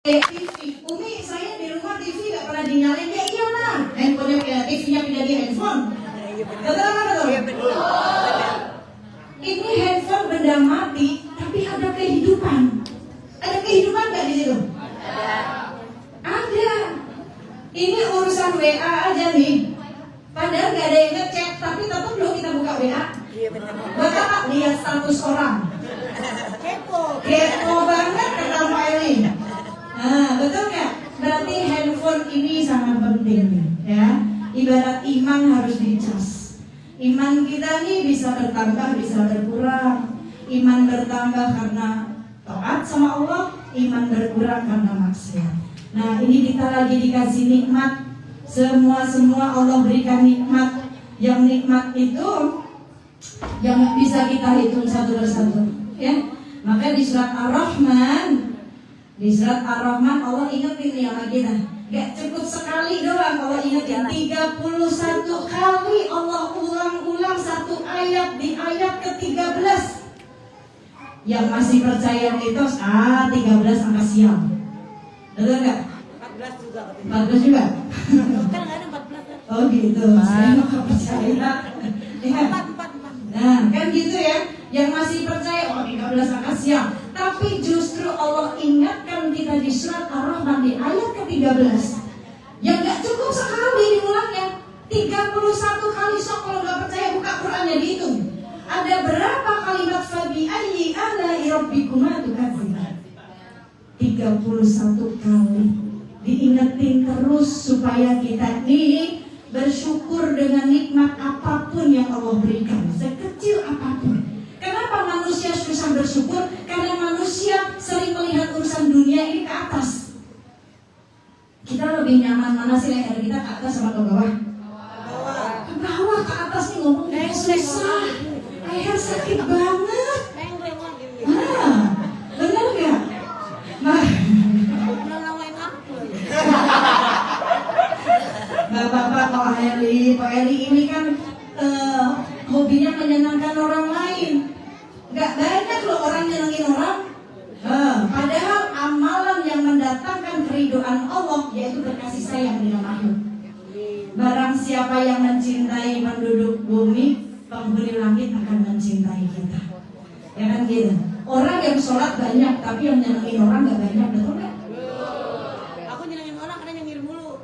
TV, Umi saya di rumah TV gak pernah dinyalain. Ya iyalah, handphonenya TV-nya pindah di handphone. Betul apa betul? Ini handphone benda mati, tapi ada kehidupan. Ada kehidupan gak di situ? Ada. Ini urusan WA aja nih. Padahal gak ada yang ngechat, tapi tetap dulu kita buka WA. Buat apa? Lihat status orang. Kepo banget kata Pak Eli. Nah, betul nggak? Berarti handphone ini sangat penting, ya. Ibarat iman harus dicas. Iman kita nih bisa bertambah, bisa berkurang. Iman bertambah karena taat sama Allah, iman berkurang karena maksiat. Nah, ini kita lagi dikasih nikmat. Semua Allah berikan nikmat. Yang nikmat itu yang bisa kita hitung satu persatu, ya. Maka di surat Ar-Rahman, Allah ingetin nih sama kita. Gak cukup sekali doang Allah ingetin, 31 kali Allah ulang-ulang satu ayat di ayat ke-13. Yang masih percaya mitos, 13 angka sial. Betul gak? 14 juga. 14 juga? Kan gak ada 14. Oh gitu, saya gak percaya. Nah kan gitu ya. Yang masih percaya, 13 angka sial. Tapi justru Allah ingatkan kita di surat Ar-Rahman di ayat ke-13. Yang gak cukup sekali diulangnya, 31 kali. Sok kalau gak percaya buka Qurannya dihitung. Ada berapa kalimat fabi ayyi ala'i rabbikuma tukadziban? 31 kali diingetin terus supaya kita ini bersyukur dengan nikmat apapun yang Allah berikan, sekecil apapun. Kenapa manusia susah bersyukur? Karena manusia sering melihat urusan dunia ini ke atas. Kita lebih nyaman mana sih, leher kita ke atas sama ke bawah? Ke bawah, ke atas nih ngomong susah. Leher sakit banget. Bener gak? Bapak Pak Eli ini kan hobinya menyenangkan orang lain. Gak banyak loh orang nyenengin orang. Padahal amalan yang mendatangkan keridhaan Allah yaitu berkasih sayang dengan makhluk. Barang siapa yang mencintai penduduk bumi, penghuni langit akan mencintai kita. Ya kan gitu. Orang yang sholat banyak, tapi yang nyenengin orang gak banyak, betul gak? Aku nyenengin orang karena nyengir mulu.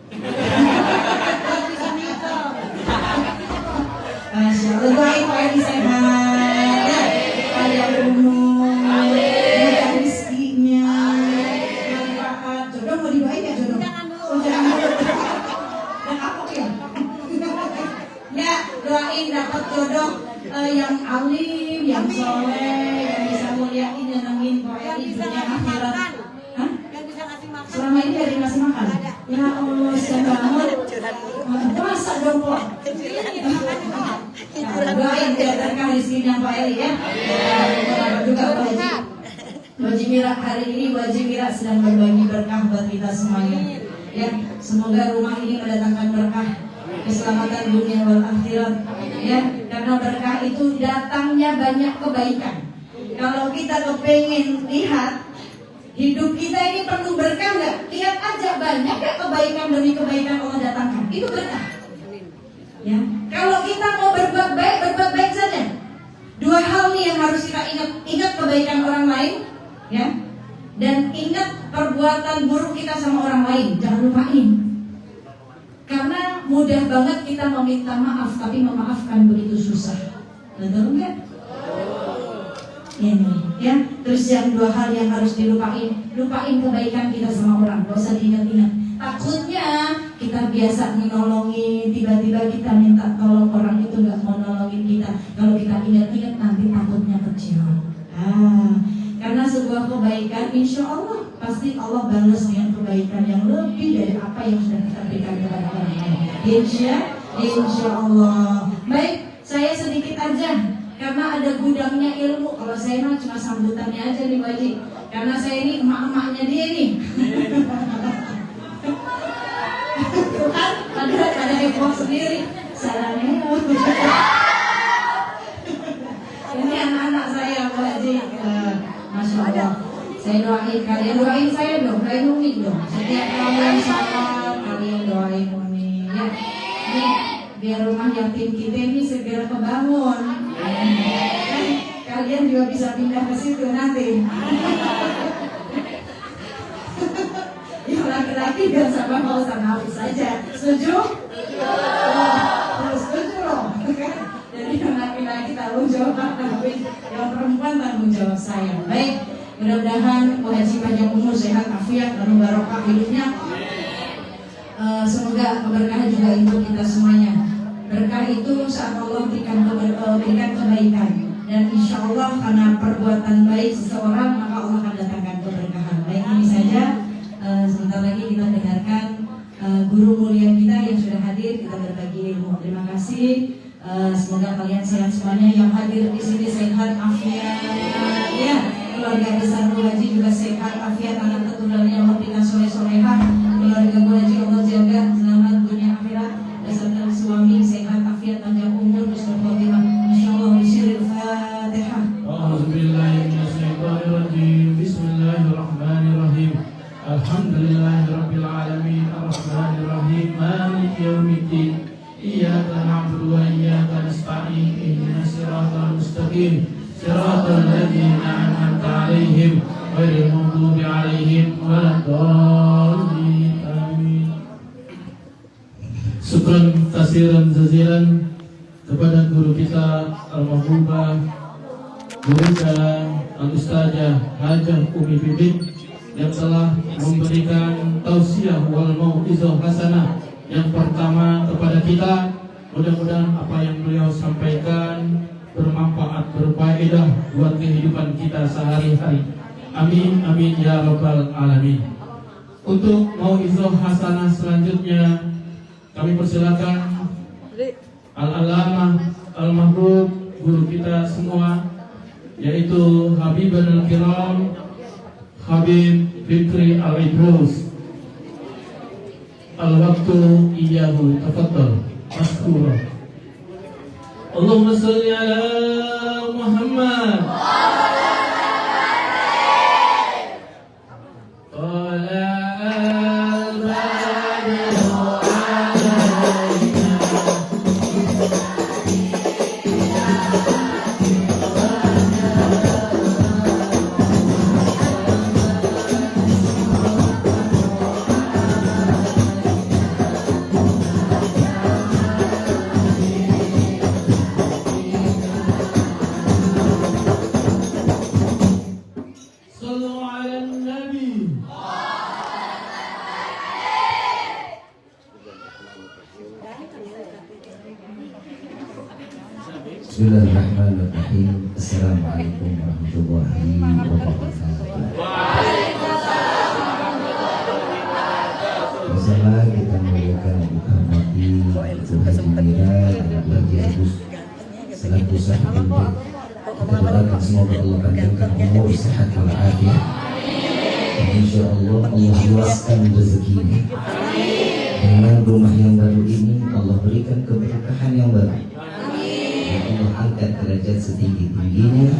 Masya Allah, doain Pak Eli sehat, ya. Kaya umum, mudah rezekinya, manfaat. Jodoh mau didoain ya jodoh? Jangan dulu. Oh jangan. Dan apa ya? Ya, doain dapat jodoh yang alim, yang soleh, yang bisa muliain, nyenengin Pak Yang Eli bisa dunia ngasih akhirat. makan. Hah? Yang bisa ngasih makan. Selama ini gak dikasih makan? Ada. Ya Allah, saya banget. Masa dong kok? Nah, doain biar berkah rezekinya Pak Eli ya. Juga Pak Haji. Haji Mira hari ini Haji Mira sedang berbagi berkah buat kita semuanya. Ya, semoga rumah ini mendatangkan berkah, keselamatan dunia wal akhirat. Ya, karena berkah itu datangnya banyak kebaikan. Kalau kita kepengen lihat hidup kita ini penuh berkah nggak? Lihat aja banyak ya kebaikan demi kebaikan Allah datangkan. Itu berkah. Ya, kalau kita mau berbuat baik saja. Dua hal nih yang harus kita ingat kebaikan orang lain, ya, dan ingat perbuatan buruk kita sama orang lain. Jangan lupain. Karena mudah banget kita meminta maaf, tapi memaafkan begitu susah. Betul nggak? Ini, ya. Terus yang dua hal yang harus dilupain, lupain kebaikan kita sama orang, gak usah diingat-ingat. Takutnya kita biasa menolongin, tiba-tiba kita minta tolong orang itu gak mau nolongin kita. Kalau kita ingat-ingat nanti takutnya kecil. Karena sebuah kebaikan, insya Allah pasti Allah balas dengan kebaikan yang lebih dari apa yang sudah kita berikan kepada orang lain. Insya Allah. Baik, saya sedikit aja. Karena ada gudangnya ilmu. Kalau saya mah cuma sambutannya aja nih Bu Haji. Karena saya ini emak-emaknya dia nih. Kan ada heboh sendiri. Salamnya. Ini anak-anak saya Bu Haji. Masya Allah. Saya doain kalian, doain saya dong, doain Umi. bisa pindah ke situ nanti. Yang laki-laki biar sama mau sama Hafiz saja. Setuju? Terus setuju loh. Jadi yang laki-laki tanggung jawab Hafiz, yang perempuan tanggung jawab saya. Baik, mudah-mudahan Bu Haji panjang umur, sehat, afiat, dan barokah hidupnya. Semoga keberkahan juga untuk kita semuanya. Berkah itu saat Allah berikan kebaikan, dan insya Allah karena perbuatan baik seseorang maka Allah akan datangkan keberkahan. Baik, ini saja. Sebentar lagi kita dengarkan guru mulia kita yang sudah hadir, kita berbagi ilmu. Terima kasih. Semoga kalian sehat semuanya yang hadir di sini, sehat, afiat. Ya, keluarga besar Bu Haji juga sehat, afiat, anak keturunannya Allah berikan soleh-solehah. Keluarga Bu Haji Allah jaga selamat dunia akhirat, beserta suami sehat, afiat, panjang umur, husnul khotimah. Insyaallah bisiril Fatihah. A'udzubillahi minasyaitonirrajim. Bismillahirrahmanirrahim. Alhamdulillahirabbil alamin, arrahmanirrahim, maliki yaumiddin. Iyyaka na'budu wa iyyaka nasta'in. Ihdinas siratal mustaqim. Siratal ladzina an'amta 'alaihim ghairil maghdubi 'alaihim waladdallin. Amin. Syukran kasiran jazilan kepada guru kita Al-Mahbubah Guru kita Al-Ustazah Hajah Umi Bibit yang telah memberikan tausiah wal mau'izah hasanah yang pertama kepada kita. Mudah-mudahan apa yang beliau sampaikan bermanfaat, berfaedah buat kehidupan kita sehari-hari. Amin, amin ya rabbal alamin. Untuk mau'izah hasanah selanjutnya kami persilakan Al-Alamah Al-Mahbub guru kita semua, yaitu Habibul Kiram Habib Fikri Al-Idrus. Al-waktu iyyahu tafaddal mashkura. Allahumma shalli ala Muhammad. Bismillahirrahmanirrahim. Assalamualaikum warahmatullahi wabarakatuh. Bersama kita muliakan Ibu Haji Mira dan Ibu Haji Agus selaku sahabat. Kita doakan semoga Allah panjangkan umur, sehat walafiat. Dan insya Allah Allah luaskan rezekinya. Dengan rumah yang baru ini Allah berikan keberkahan yang baru. Allah angkat derajat setinggi-tingginya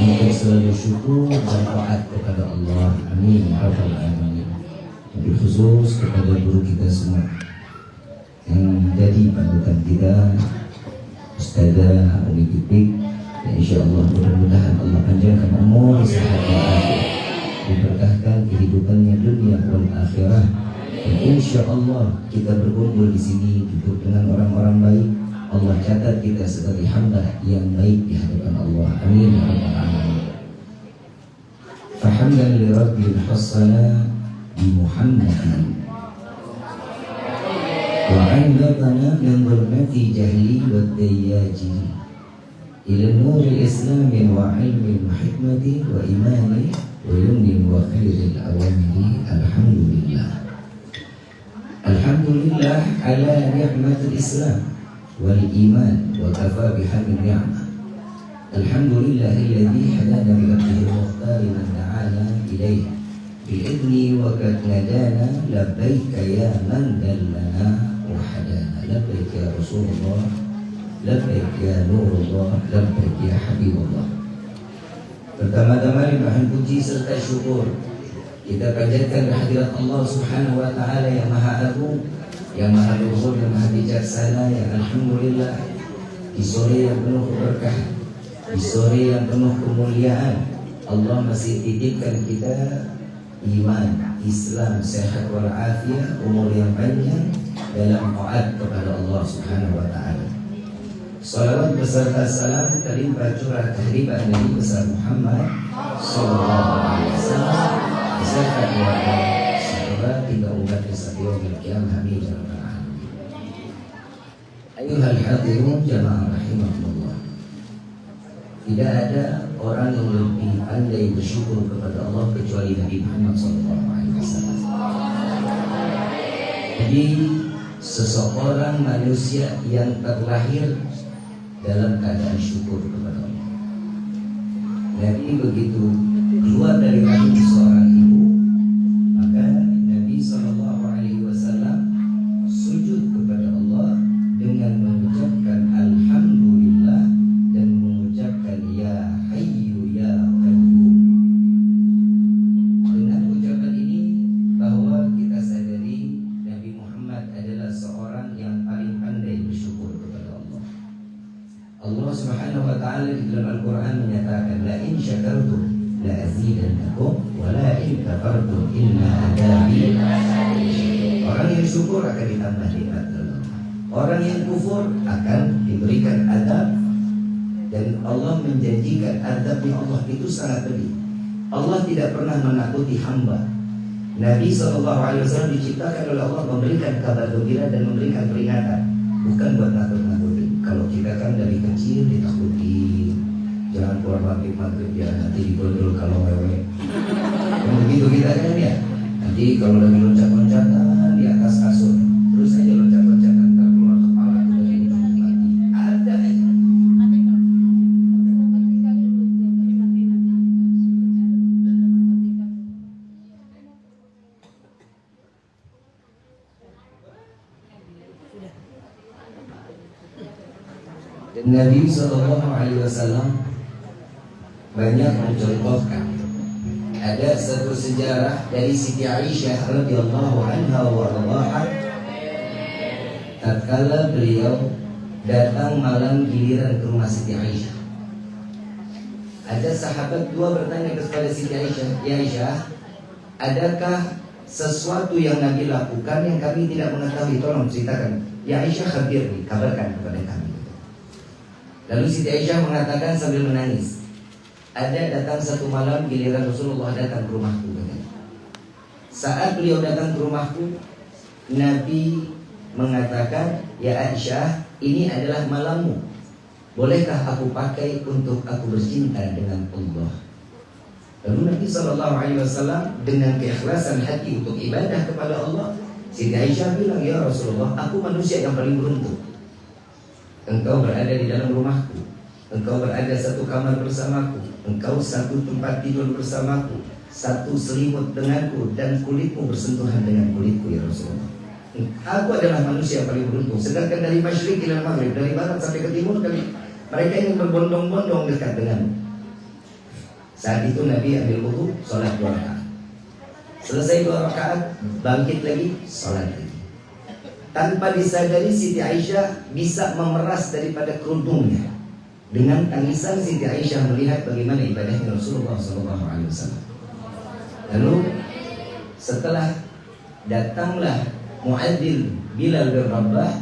untuk selalu syukur dan taat kepada Allah. Amin ya rabbal alamin. Wabil khusus kepada guru kita semua yang menjadi panutan kita, Ustazah Umi Bibit. Ya insyaallah mudah-mudahan Allah panjangkan umur, sehat walafiat, diberkahkan kehidupannya dunia wal akhirah. Dan insyaallah kita berkumpul di sini duduk dengan orang-orang baik. Allah catat kita sebagai hamba yang baik di hadapan Allah. Amin ya rabbal alamin. Fahamdan li rabbil hasana bi Muhammadin wa 'indatana min dhulmati jahli wa dayyaji ila nuril islami wa 'ilmi wa hikmati wa imani wa yumni wa khairil awamiri. Alhamdulillah. Alhamdulillah ala ni'matil Islam wal iman wa kafa bihamdi ni'mah. Alhamdulillahilladzi hadana bi abdihi al-mukhtar man da'ana ilayhi bil idni wa qad nadana labbaika ya man dallana wa hadana. Labbaik ya Rasulullah, labbaik ya Nurullah, labbaik ya Habibullah. Pertama-tama limpahan puji serta syukur kita panjatkan kehadirat Allah Subhanahu wa taala yang Maha Agung, yang Maha Luhur, yang Maha Bijaksana, yang alhamdulillah di sore yang penuh keberkahan Di sore yang penuh kemuliaan, Allah masih titipkan kita iman, Islam, sehat walafiat, umur yang panjang dalam taat kepada Allah Subhanahu wa taala. Salawat beserta salam terlimpah curah kehadiran Nabi besar Muhammad sallallahu alaihi wasallam beserta keluarga sahabat hingga umat sampai yaumil qiyamah. Amin ya rabbal alamin. Ayuhal hadirun jamaah rahimakumullah. Tidak ada orang yang lebih pandai bersyukur kepada Allah kecuali Nabi Muhammad sallallahu alaihi wasallam. Jadi seseorang manusia yang terlahir dalam keadaan syukur kepada Allah. Nabi begitu keluar dari rahim seorang ibu, maka Nabi sallallahu alaihi wasallam sujud kepada Allah dengan mengucapkan alhamdulillah dan mengucapkan ya hayyu ya qayyum. Dengan ucapan ini bahwa kita sadari Nabi Muhammad adalah seorang yang paling pandai bersyukur kepada Allah. Allah Subhanahu wa taala di dalam Al-Qur'an menyatakan la in syakartum la azidannakum wa la in kafartum inna adabi. Orang yang syukur akan ditambah nikmat Allah. Orang yang kufur akan diberikan azab, dan Allah menjanjikan azabnya Allah itu sangat pedih. Allah tidak pernah menakuti hamba. Nabi SAW diciptakan oleh Allah memberikan kabar gembira dan memberikan peringatan, bukan buat nakut-nakuti. Kalau kita kan dari kecil ditakuti, jangan keluar maghrib ya nanti digondol kalau wewe. Begitu kita kan ya. Nanti kalau lagi loncat-loncatan di atas kasur, terus aja loncat-loncatan, ntar keluar kepala udah jadi mati. Ada aja. Dan Nabi Sallallahu Alaihi Wasallam banyak mencontohkan. Ada satu sejarah dari Siti Aisyah radhiyallahu anha wa radhaha. Tatkala beliau datang malam giliran ke rumah Siti Aisyah, ada sahabat dua bertanya kepada Siti Aisyah, "Ya Aisyah, adakah sesuatu yang Nabi lakukan yang kami tidak mengetahui? Tolong ceritakan." "Ya Aisyah, khabirni, kabarkan kepada kami." Lalu Siti Aisyah mengatakan sambil menangis, "Ada datang satu malam giliran Rasulullah datang ke rumahku." Saat beliau datang ke rumahku, Nabi mengatakan, "Ya Aisyah, ini adalah malammu. Bolehkah aku pakai untuk aku bercinta dengan Allah?" Lalu Nabi SAW dengan keikhlasan hati untuk ibadah kepada Allah, Siti Aisyah bilang, "Ya Rasulullah, aku manusia yang paling beruntung. Engkau berada di dalam rumahku, engkau berada satu kamar bersamaku, engkau satu tempat tidur bersamaku, satu selimut denganku, dan kulitmu bersentuhan dengan kulitku, ya Rasulullah. Aku adalah manusia yang paling beruntung. Sedangkan dari masyrik ila maghrib, dari barat sampai ke timur, mereka ingin berbondong-bondong dekat denganmu." Saat itu Nabi ambil wudu, sholat 2 rakaat. Selesai 2 rakaat, bangkit lagi, sholat lagi. Tanpa disadari Siti Aisyah bisa memeras daripada kerudungnya. Dengan tangisan Siti Aisyah melihat bagaimana ibadahnya Rasulullah SAW. Lalu setelah datanglah muadzin Bilal bin Rabah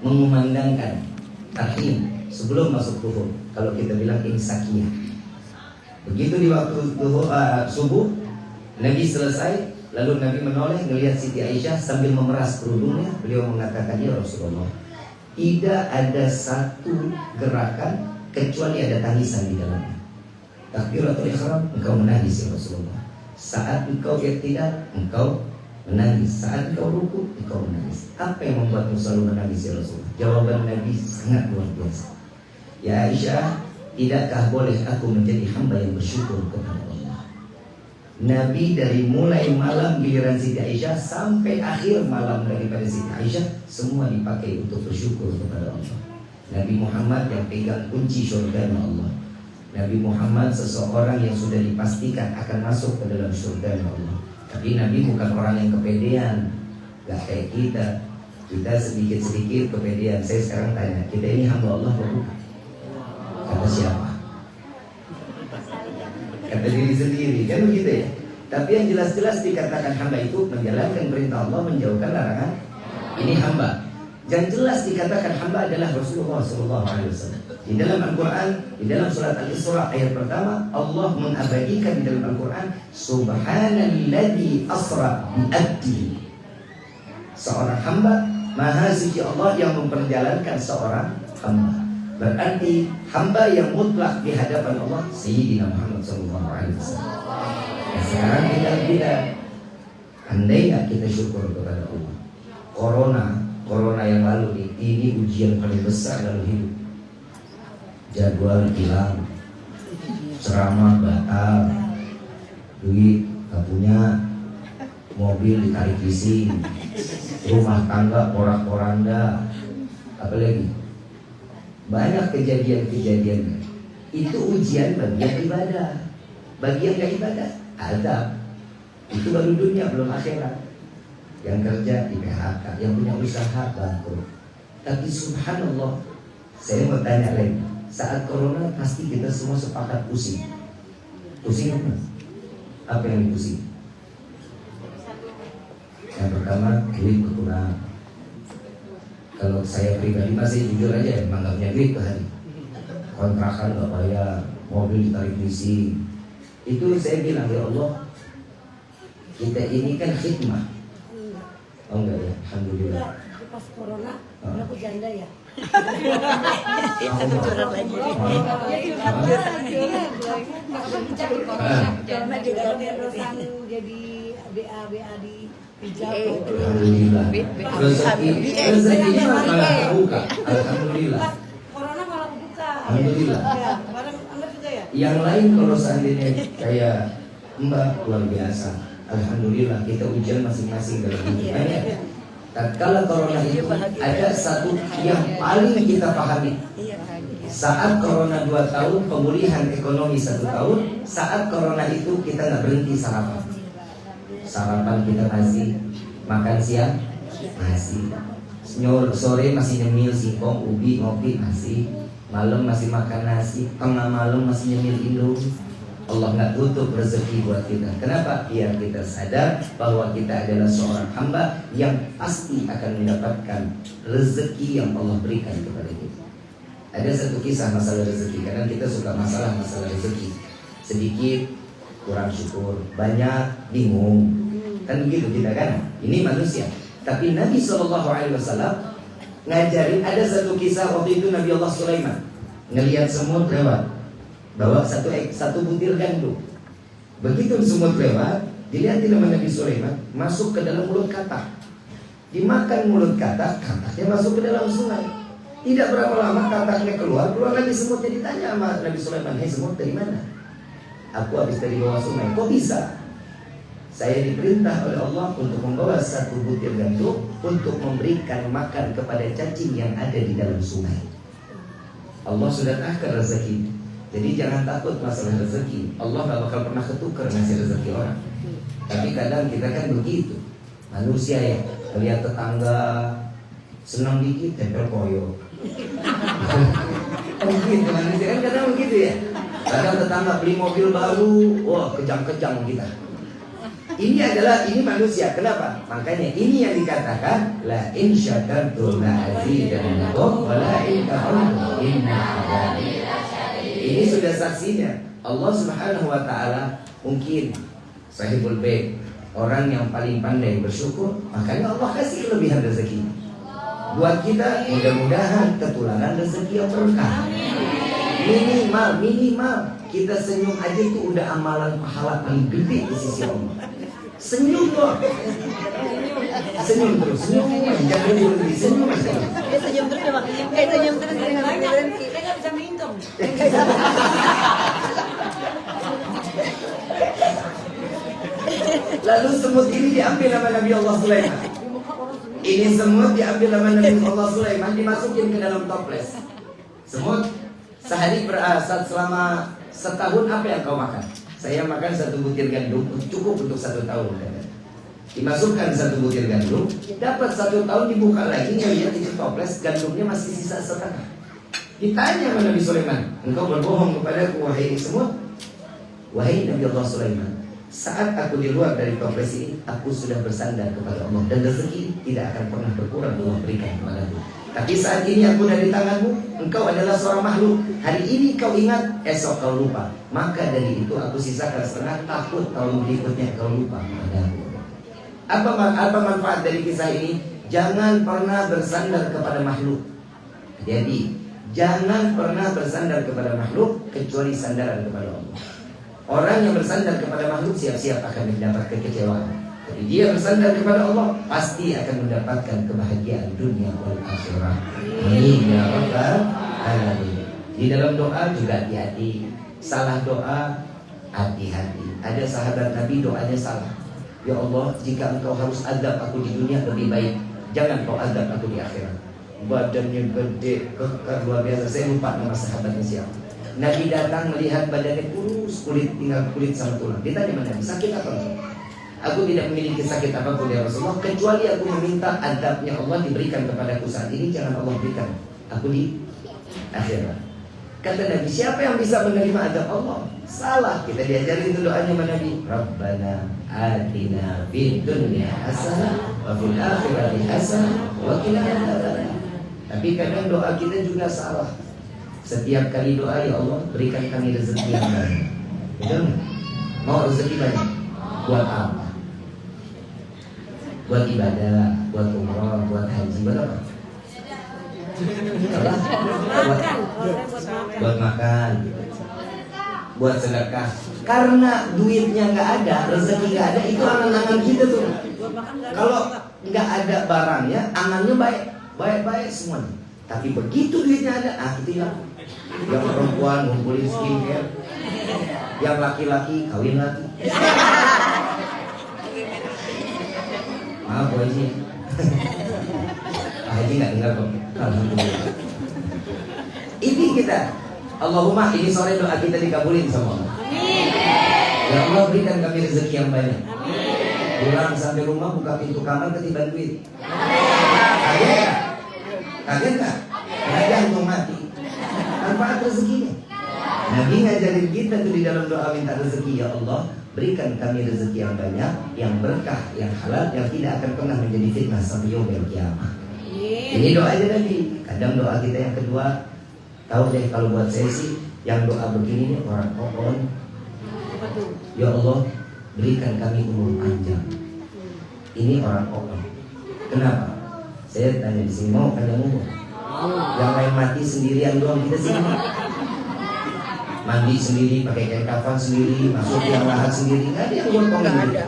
mengumandangkan tahrim sebelum masuk zuhur. Kalau kita bilang imsakiyah. Begitu di waktu subuh, Nabi selesai. Lalu Nabi menoleh melihat Siti Aisyah sambil memeras kerudungnya. Beliau mengatakan, "Ya Rasulullah, tidak ada satu gerakan kecuali ada tangisan di dalamnya. Takbiratul ihram, engkau menangis ya Rasulullah. Saat engkau i'tidal, engkau menangis. Saat engkau ruku, engkau menangis. Apa yang membuatmu selalu menangis ya Rasulullah?" Jawaban Nabi sangat luar biasa. "Ya Aisyah, tidakkah boleh aku menjadi hamba yang bersyukur kepada Allah?" Nabi dari mulai malam giliran Siti Aisyah sampai akhir malam daripada Siti Aisyah, semua dipakai untuk bersyukur kepada Allah. Nabi Muhammad yang pegang kunci surga Allah. Nabi Muhammad seseorang yang sudah dipastikan akan masuk ke dalam surga Allah. Tapi Nabi bukan orang yang kepedean, gak kayak kita. Kita sedikit-sedikit kepedean. Saya sekarang tanya, kita ini hamba Allah bukan? Kata siapa? kata diri sendiri, kan begitu ya. Tapi yang jelas-jelas dikatakan hamba itu menjalankan perintah Allah, menjauhkan larangan. Ini hamba. Yang jelas dikatakan hamba adalah Rasulullah SAW. Di dalam Al-Quran, di dalam surat Al-Isra ayat pertama, Allah mengabadikan di dalam Al-Quran, Subhanalladzi asra bi'abdihi. Seorang hamba, maha suci Allah yang memperjalankan seorang hamba. Berarti hamba yang mutlak di hadapan Allah Sayyidina Muhammad SAW. Nah, sekarang kita andai nggak kita syukur kepada Allah. Corona yang lalu ini ujian paling besar dalam hidup. Jadwal hilang, ceramah batal, duit gak punya, mobil ditarik leasing, rumah tangga porak-poranda, apalagi banyak kejadian-kejadian. Itu ujian bagi yang ibadah. Bagi yang gak ibadah, azab. Itu baru dunia, belum akhirat. Yang kerja di PHK, yang punya usaha bangkrut. Tapi subhanallah, saya mau tanya lagi, saat corona pasti kita semua sepakat pusing. Pusing apa? Apa yang pusing? Yang pertama, duit berkurang. Kalau saya pribadi masih jujur aja, emang gak punya duit tuh hari. Kontrakan gak bayar, mobil ditarik leasing. Itu saya bilang, ya Allah, kita ini kan khidmah. Oh enggak ya, alhamdulillah. Pas corona, aku janda ya. Itu curhat lagi. Corona juga terusan jadi BA di hijab. Alhamdulillah. Rezeki malah terbuka. Alhamdulillah. Pas corona malah buka. Alhamdulillah. Ya, barang Anda juga ya. Yang lain kalau seandainya kayak Mbak luar biasa. Alhamdulillah kita ujian masing-masing dalam hidup. Tatkala corona itu ada satu yang paling kita pahami. Saat corona 2 tahun, pemulihan ekonomi 1 tahun. Saat corona itu kita nggak berhenti sarapan. Sarapan kita masih, makan siang masih, sore masih nyemil singkong, ubi, ngopi masih, malam masih makan nasi, tengah malam masih nyemil Indomie. Allah nggak tutup rezeki buat kita. Kenapa? Biar kita sadar bahwa kita adalah seorang hamba yang pasti akan mendapatkan rezeki yang Allah berikan kepada kita. Ada satu kisah masalah rezeki. Kadang kita suka masalah rezeki. Sedikit kurang syukur, banyak bingung. Kan begitu kita kan? Ini manusia. Tapi Nabi SAW ngajarin, ada satu kisah waktu itu Nabi Allah Sulaiman ngelihat semut lewat, bawa satu butir gandum. Begitu semut lewat, dilihatin sama Nabi Sulaiman, masuk ke dalam mulut katak. Dimakan mulut katak, kataknya masuk ke dalam sungai. Tidak berapa lama kataknya keluar lagi semutnya. Ditanya sama Nabi Sulaiman, "Hei semut, dari mana?" "Aku habis dari bawah sungai." "Kok bisa?" "Saya diperintah oleh Allah untuk membawa satu butir gandum untuk memberikan makan kepada cacing yang ada di dalam sungai." Allah sudah akan rezeki. Jadi jangan takut masalah rezeki. Allah gak bakal pernah ketukar ngasih rezeki orang. Tapi kadang kita kan begitu, manusia ya, lihat tetangga senang dikit tempel koyo. Begitu manusia kan kadang begitu ya. Kadang tetangga beli mobil baru, wah kejang-kejang kita. Ini manusia. Kenapa? Makanya ini yang dikatakan la in syakartum la azidannakum wa la in kafartum inna adzabi. Ini sudah saksinya. Allah Subhanahu wa taala mungkin sahibul bait, orang yang paling pandai bersyukur, makanya Allah kasih kelebihan rezeki. Buat kita mudah-mudahan ketularan rezeki yang berkah. Minimal kita senyum aja itu udah amalan pahala paling gede di sisi Allah. Senyum loh. Senyum terus, jangan berhenti, senyum aja. Senyum terus ya, Pak. Senyum terus Saya nggak bisa minum. Lalu semut ini diambil sama Nabi Allah Sulaiman. Ini semut diambil sama Nabi Allah Sulaiman, dimasukin ke dalam toples. Semut, selama setahun apa yang kau makan? Saya makan 1 butir gandum, cukup untuk 1 tahun. Dimasukkan 1 butir gandum, dapat 1 tahun, dibuka lagi, ngelihat itu toples, gandumnya masih sisa setengah. Ditanya sama Nabi Sulaiman, engkau berbohong kepadaku wahai semut? wahai Nabi Allah Sulaiman, saat aku di luar dari toples ini, aku sudah bersandar kepada Allah, dan rezeki tidak akan pernah berkurang Allah berikan kepadaku. Tapi saat ini aku dari tanganmu, engkau adalah seorang makhluk. Hari ini kau ingat, esok kau lupa. Maka dari itu aku sisakan setengah, takut tahun berikutnya kau lupa kepadaku. Apa manfaat dari kisah ini? Jangan pernah bersandar kepada makhluk. Jadi jangan pernah bersandar kepada makhluk kecuali sandaran kepada Allah. Orang yang bersandar kepada makhluk siap-siap akan mendapat kekecewaan. Jadi dia bersandar kepada Allah, pasti akan mendapatkan kebahagiaan dunia dan akhirat. Amin ya rabbal alamin. Di dalam doa juga hati-hati. Salah doa, hati-hati. Ada sahabat Nabi doanya salah. Ya Allah, jika engkau harus adab aku di dunia, lebih baik jangan kau adab aku di akhirat. Badannya gede, kekar, luar biasa. Saya lupa nama sahabatnya siapa. Nabi datang melihat badannya kurus, tinggal kulit sama tulang. Ditanya sama Nabi, sakit apa? Aku tidak memiliki sakit apapun ya Rasulullah, kecuali aku meminta adabnya Allah diberikan kepadaku saat ini. Jangan Allah berikan aku di akhirat. Kata Nabi, siapa yang bisa menerima adab Allah? Salah. Kita diajarin itu doanya sama Nabi, Rabbana atina fid dunya hasanah wa fil akhirati hasanah wa qina adzabannar. Tapi kadang doa kita juga salah. Setiap kali doa, ya Allah berikan kami rezeki yang banyak. Betul nggak? Mau rezeki banyak? Buat apa? Buat ibadah, buat umrah, buat haji, buat apa? Buat makan, buat sedekah. Karena duitnya nggak ada, rezeki nggak ada, itu angan-angan kita tuh. Kalau nggak ada barangnya, angannya baik semuanya. Tapi begitu duitnya ada, itu yang perempuan ngumpulin skincare, yang laki-laki kawin lagi. Maaf Bu Haji, Pak Haji nggak dengar kok. Alhamdulillah. Ini kita, Allahumma, ini sore doa kita dikabulin sama Allah. Ya Allah berikan kami rezeki yang banyak. Pulang sampai rumah buka pintu kamar ketiban duit. Kaget nggak? Kaget nggak? Jantung mati. Manfaat rezekinya. Nabi ngajarin kita tuh di dalam doa minta rezeki, ya Allah berikan kami rezeki yang banyak, yang berkah, yang halal, yang tidak akan pernah menjadi fitnah sampai yaumil kiamah. Ini doa aja Nabi. Kadang doa kita yang kedua, tahu deh kalau buat saya sih, yang doa begini nih orang on. Ya Allah berikan kami umur panjang. Ini orang on. Kenapa? Saya tanya di sini, mau panjang umur? Yang lain mati sendirian doang, kita sini mandi sendiri, pakai kain kafan sendiri, masuk yang lahat sendiri, nggak ada yang ngomong gitu.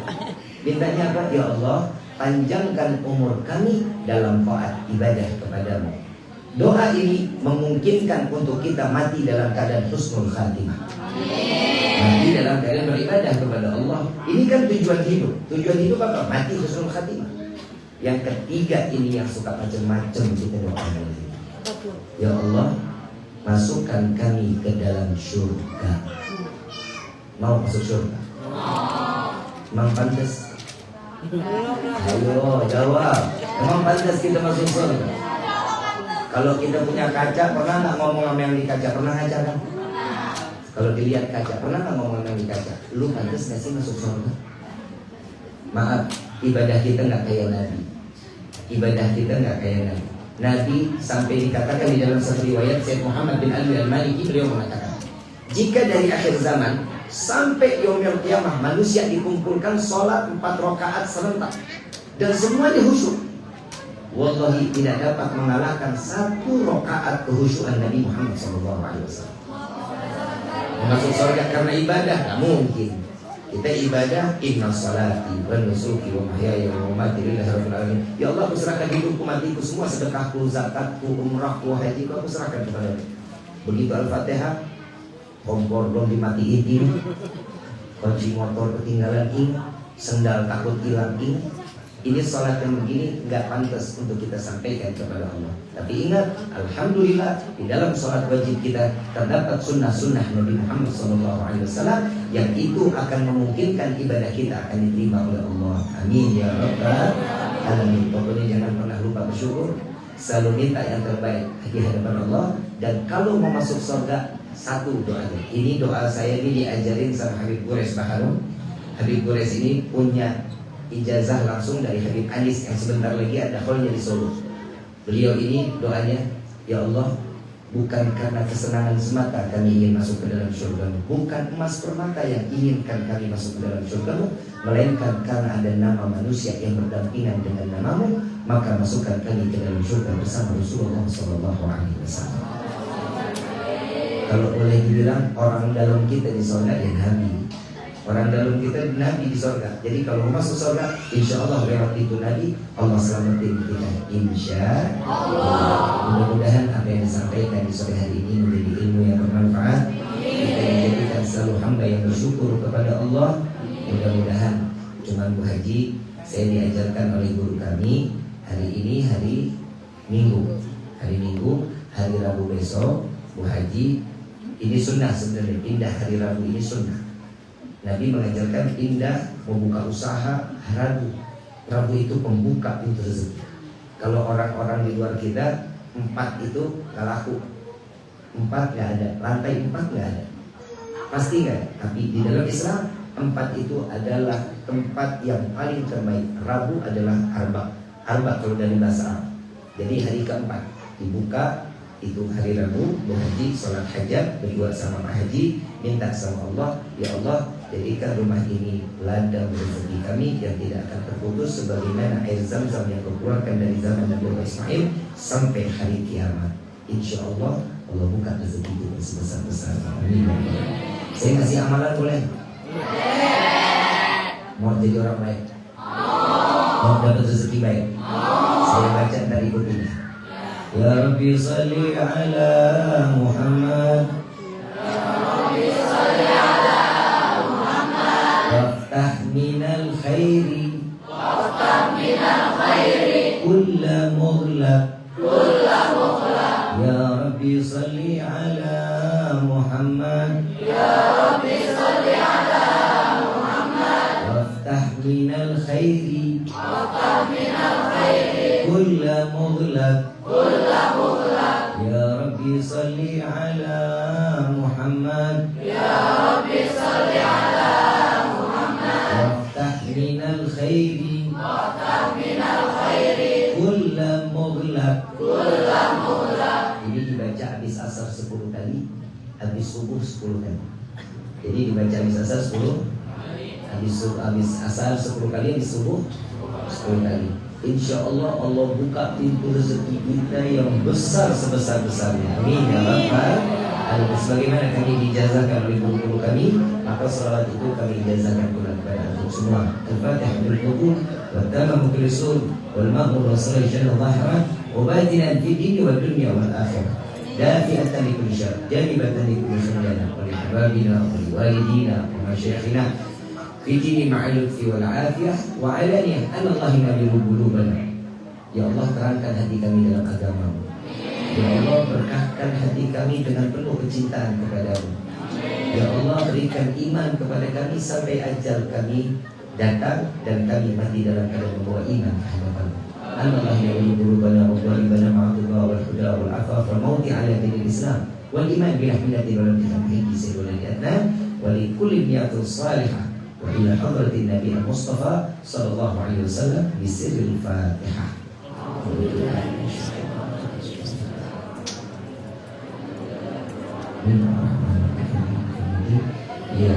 Mintanya apa? Ya Allah panjangkan umur kami dalam taat ibadah kepadamu. Doa ini memungkinkan untuk kita mati dalam keadaan husnul khatimah, mati dalam keadaan beribadah kepada Allah. Ini kan tujuan hidup. Tujuan hidup apa? Mati husnul khatimah. Yang ketiga ini yang suka macam-macam kita doakan. Ya Allah masukkan kami ke dalam surga. Mau masuk surga? Emang pantas? Ayo jawab. Emang pantas kita masuk surga? Kalau kita punya kaca, pernah nggak ngomong sama yang di kaca? Pernah ngaca kan? Kalau dilihat kaca, pernah nggak ngomong sama yang di kaca? Lu pantas nggak sih masuk surga? Maaf, ibadah kita nggak kayak Nabi. Ibadah kita nggak kayak Nabi. Nabi sampai dikatakan di dalam satu riwayat, Syekh Muhammad bin Ali al-Maliki, beliau mengatakan, jika dari akhir zaman sampai yaumil qiyamah manusia dikumpulkan sholat 4 rakaat serentak dan semuanya khusyuk, wallahi tidak dapat mengalahkan 1 rakaat kehusyuan Nabi Muhammad SAW. Masuk surga karena ibadah? Tidak mungkin. Kita ibadah, inna salati wa nusuki wa mahyaya wa mamati lillahi rabbil alamin. Ya Allah, aku serahkan hidupku, matiku, semua sedekahku, zakatku, umrahku, hajiku, aku serahkan kepada-Mu. Begitu Al-Fatihah, kompor belum dimatiin, kunci motor ketinggalan, sendal takut hilang, ini sholat yang begini nggak pantas untuk kita sampaikan kepada Allah. Tapi ingat, alhamdulillah di dalam sholat wajib kita terdapat sunnah-sunnah Nabi Muhammad SAW yang itu akan memungkinkan ibadah kita akan diterima oleh Allah. Amin ya rabbal alamin. Pokoknya jangan pernah lupa bersyukur. selalu minta yang terbaik di hadapan Allah. Dan kalau mau masuk surga, satu doanya. Ini doa saya ini diajarin sama Habib Gores Baharun. Habib Gores ini punya ijazah langsung dari Habib Anis yang sebentar lagi ada hallnya di Solo. Beliau ini doanya, ya Allah, bukan karena kesenangan semata kami ingin masuk ke dalam surga-Mu, bukan emas permata yang inginkan kami masuk ke dalam surga-Mu, melainkan karena ada nama manusia yang berdampingan dengan nama-Mu, maka masukkan kami ke dalam surga bersama Rasulullah SAW. Kalau boleh dibilang orang dalam kita di surga ya Nabi. Orang dalam kita Nabi di surga. Jadi kalau mau masuk surga, insya Allah lewat itu Nabi, Allah selamatin kita. Insya Allah. Mudah-mudahan apa yang disampaikan di sore hari ini menjadi ilmu yang bermanfaat. Kita dijadikan selalu hamba yang bersyukur kepada Allah. Mudah-mudahan cuma Bu Haji, saya diajarkan oleh guru kami hari ini hari Minggu. Hari Minggu, hari Rabu besok, Bu Haji, ini sunnah sebenarnya, pindah hari Rabu ini sunnah. Nabi mengajarkan pindah membuka usaha Rabu. Rabu itu pembuka pintu rezeki. Kalau orang-orang di luar kita 4 itu gak laku, 4 gak ada, lantai 4 gak ada, pasti gak ada. Tapi di dalam Islam 4 itu adalah tempat yang paling terbaik. Rabu adalah arba kalau dari bahasa Arab. Jadi hari keempat dibuka itu hari Rabu. Bu Haji sholat hajat berdua sama Pak Haji, minta sama Allah, ya Allah, jadikan rumah ini ladang rezeki kami yang tidak akan terputus sebagaimana air Zam-Zam yang dikeluarkan dari zaman Nabi Ismail sampai hari kiamat. Insya Allah Allah buka rezeki kita sebesar-besar. Amin. Saya ngasih amalan boleh? Mau jadi orang baik? Mau dapat rezeki baik? Saya baca dari bukunya. Ya Rabbi salli ala Muhammad, waftah minal khairi, kulla mughlaq. Ya Rabbi salli ala Muhammad, waftah minal khairi, kulla mughlaq. Ya Rabbi salli ala Muhammad, waftah minal khairi, kulla mughlaq. Ini dibaca habis asar 10 kali, habis subuh 10 kali. Jadi dibaca habis asar 10, habis asar 10 kali, habis subuh 10 kali. Insya Allah Allah buka pintu rezeki kita yang besar sebesar-besarnya. Amin ya Rabbal alamin. Sebagaimana kami dijazahkan oleh guru-guru kami, maka salawat itu kami ijazahkan pula kepada antum semua. Al-Fatihah bil qubul wa tamamu bil usul wal ma'mur wa sallallahu jalla dhahira wa batinan fi dini wa dunya wal akhirah. Dafi'atan li kulli syarr, janibatan li kulli syarr, wa li hababina wa li walidina wa masyayikhina fi dini ma'al lutfi wal afiyah wa alaniyah an Allahi nabiyyu qulubana. Ya Allah, terangkan hati kami dalam agama-Mu. Ya Allah, berkahkan hati kami dengan penuh kecintaan kepada-Mu. Ya Allah, berikan iman kepada kami sampai ajal kami datang dan kami mati dalam keadaan membawa iman ke hadapan-Mu. An Allahi nabiyyu qulubana wa qalibana ma'atullah wal huda wal afaf wal mauti ala dinil Islam wal iman bil hidayati wal tawfiq sayyidul adnan wa li kulli niyatin salihah wa ila hadratin Nabi Mustafa sallallahu alaihi wasallam bi sirril Fatihah. Ya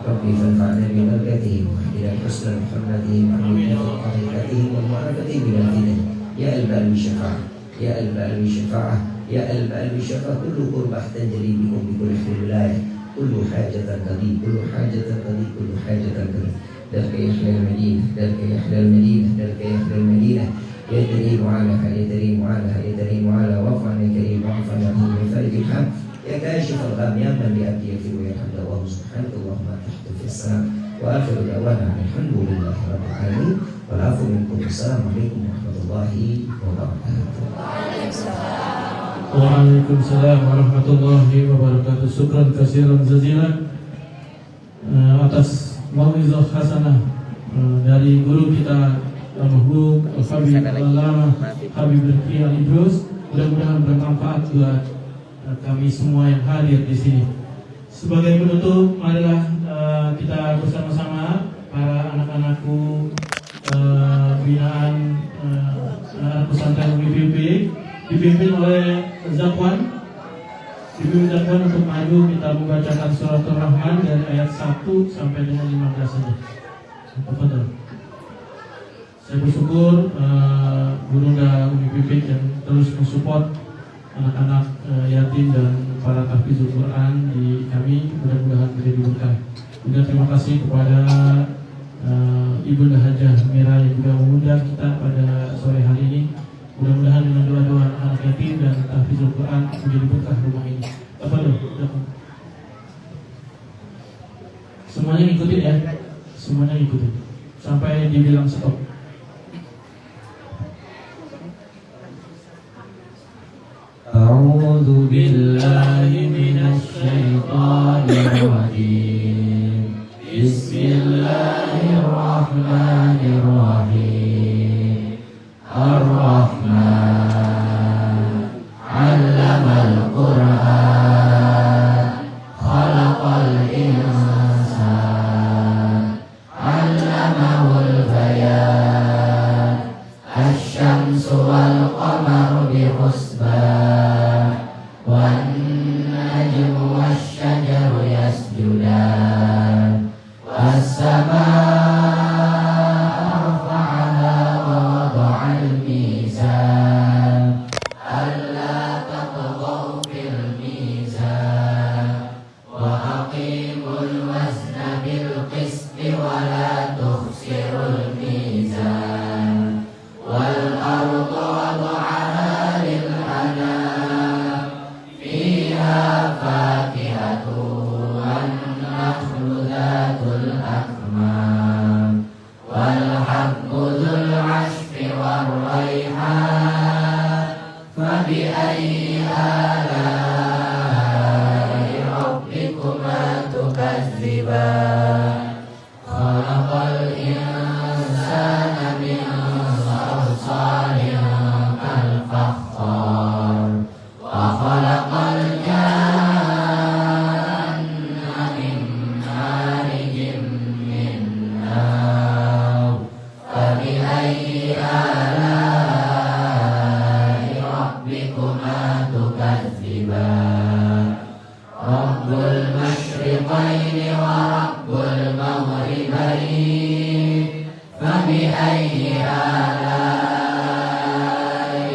Rabbi fanfa'na bi barakatihim wa ila husnil hurmatihim wa ila tariqatihim wa ma'rifatihim bil hidayah. Ya al-ba'al syafa'ah, ya al-ba'al syafa'ah, ya al-ba'al syafa'ah, kullu qurbah tanjali bikum bi kulli wilayah, kullu hajatan qadi, kullu hajatan qadi, kullu hajatan qadi. Darka yahlal Madinah, darka yahlal Madinah, darka yahlal Madinah. Ya Karim ala, ya Karim ala, ya Karim ala, wa'fana Karim wa'fana min farjil ham. Ya kashif al-gham ya man bi abdi yafiru ya hamdallah subhanahu wa ta'ala fi salam. Wa akhiru da'wana alhamdulillahi rabbil alamin. Wal afu minkum. Assalamualaikum warahmatullahi wabarakatuh. Waalaikumsalam warahmatullahi wabarakatuh. Syukran kasiran jazilan atas mau'izah hasanah dari guru kita Al-Mahbub Al-Habib Al-Allamah Habib Rifki Al-Idrus. Mudah-mudahan bermanfaat buat kami semua yang hadir di sini. Sebagai penutup, marilah kita bersama-sama para anak-anakku binaan anak pesantren UPP dipimpin oleh Zakwan. Dipimpin Zakwan untuk maju, kita membacakan surat Ar-Rahman dari ayat 1 sampai dengan 15 saja. Betul. Saya bersyukur Bunda Umi Pipit yang terus mensupport anak-anak yatim dan para tahfizul Quran di kami, mudah-mudahan menjadi berkah. Juga terima kasih kepada Ibunda Hajah Mira yang juga mengundang kita pada sore hari ini. Mudah-mudahan dengan doa-doa anak yatim dan tahfizul Quran menjadi berkah rumah ini. Apa tuh? Semuanya ngikutin ya, semuanya ngikutin sampai dibilang stop. A'udzu billahi minasy syaithanir rajim. Bismillahirrahmanirrahim. Ar-Rahman 'allamal Qur'an, khalaqal insan, 'allamahul bayan, asy-syamsu wal qamaru bihusban, wan najmu wasy-syajaru yasjudan, was-samaa'a rafa'aha wa wada'al mizan, alla tatghaw fil mizan, wa aqimul wazna bil qisti wa la tukhsirul mizan, wal ardu wada'aha lil anam, fiha fakihatun wan nakhlu dhatul akmam, wal habbu dhul 'ashfi war rayhan, fabi ayyi ala'i rabbikuma tukadziban, khalaqal insana min salsalin kal fakhar, wa khalaqal janna min marijin min nar, fabi ayyi ala'i rabbikuma tukadziban, rabbul masyriqaini wa rabbul maghribaini, fabi ayyi ala'i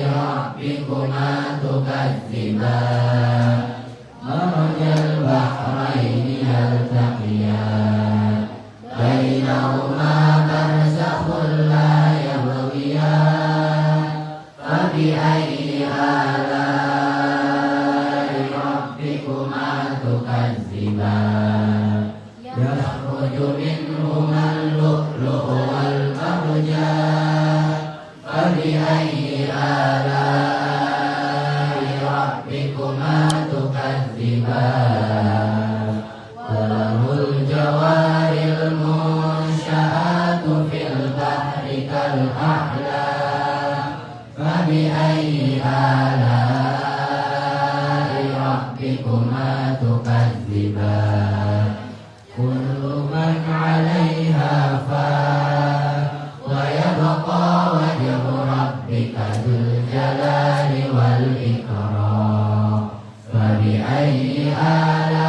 rabbikuma tukadziban, marajal bahraini yaltaqiyan, bainahuma barzakhun la yabghiyan, fabi ayyi ala'i rabbikuma tukadziban, yakhruju minhumal lu'lu'u wal marjan, fabi ayyi ala'i rabbikuma tukadziban, walahul jawaril munsha'atu fil bahri kal a'lam, fabi ayyi ala'i rabbikuma tukadziban, kullu man 'alaiha fan, wa yabqa wajhu rabbika dzul jalali wal ikram, fabi ayyi ala'i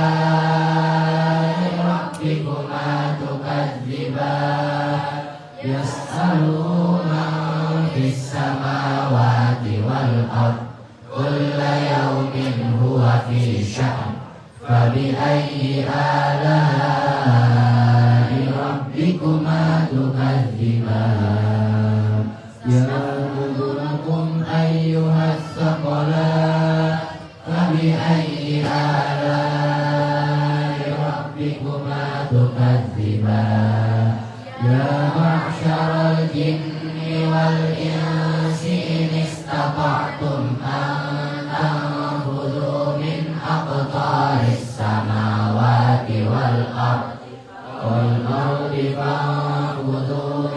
rabbikuma tukadziban, yas'aluhu man fis samawati wal ard, kulla yawmin huwa fi sha'n, fabi ayyi ala'i rabbikuma tukadziban, ya'mudhukum ayyuhas saqalan, fabi ayyi ala'i rabbikuma tukadziban, ya ma'syaral jinni wal insi in istata'tum an tanfudhu min aqtaris samawati wal ard, والموت فانفذوا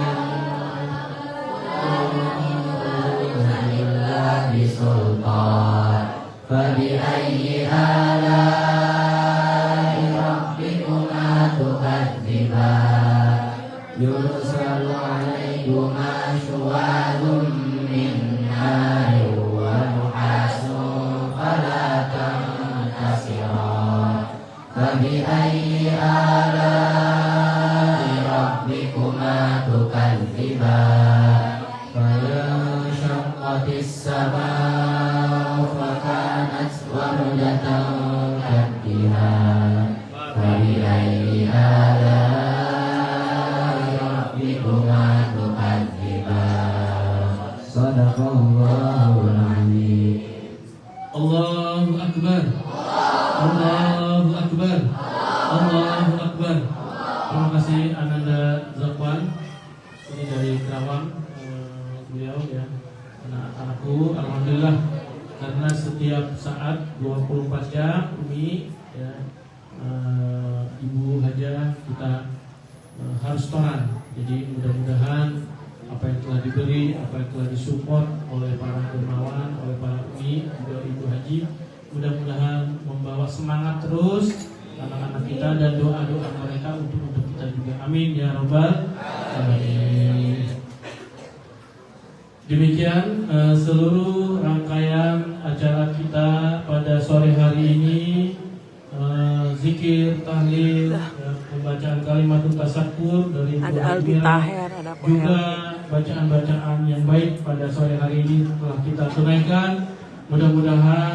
إلا بسلطان فبأي آلاء ربكما تكذبان يرسل عليكما شواظ من نار ونحاس فلا تنتصران فبأي آلاء ربكما تكذبان فانشقت السماء فكانت وردة كالدهان فبأي آلاء ربكما تكذبان صدق الله العظيم. Allahu Akbar. Allahu Akbar. Allahu Akbar. Terima kasih Ananda Zakwan. Ini dari Kerawang, beliau ya, anak-anakku. Alhamdulillah, karena setiap saat 24 jam Umi ya, Ibu Hajah kita harus toran. Jadi mudah-mudahan apa yang telah diberi, apa yang telah disupport oleh para dermawan, oleh para Umi, juga Ibu Haji, mudah-mudahan membawa semangat terus anak-anak kita dan doa-doa mereka untuk kita juga. Amin ya Rabbal Alamin. Demikian seluruh rangkaian acara kita pada sore hari ini, zikir, tahlil, ya, pembacaan kalimatul tasakkur dari Ibu Admira, juga bacaan-bacaan yang baik pada sore hari ini telah kita tunaikan. Mudah-mudahan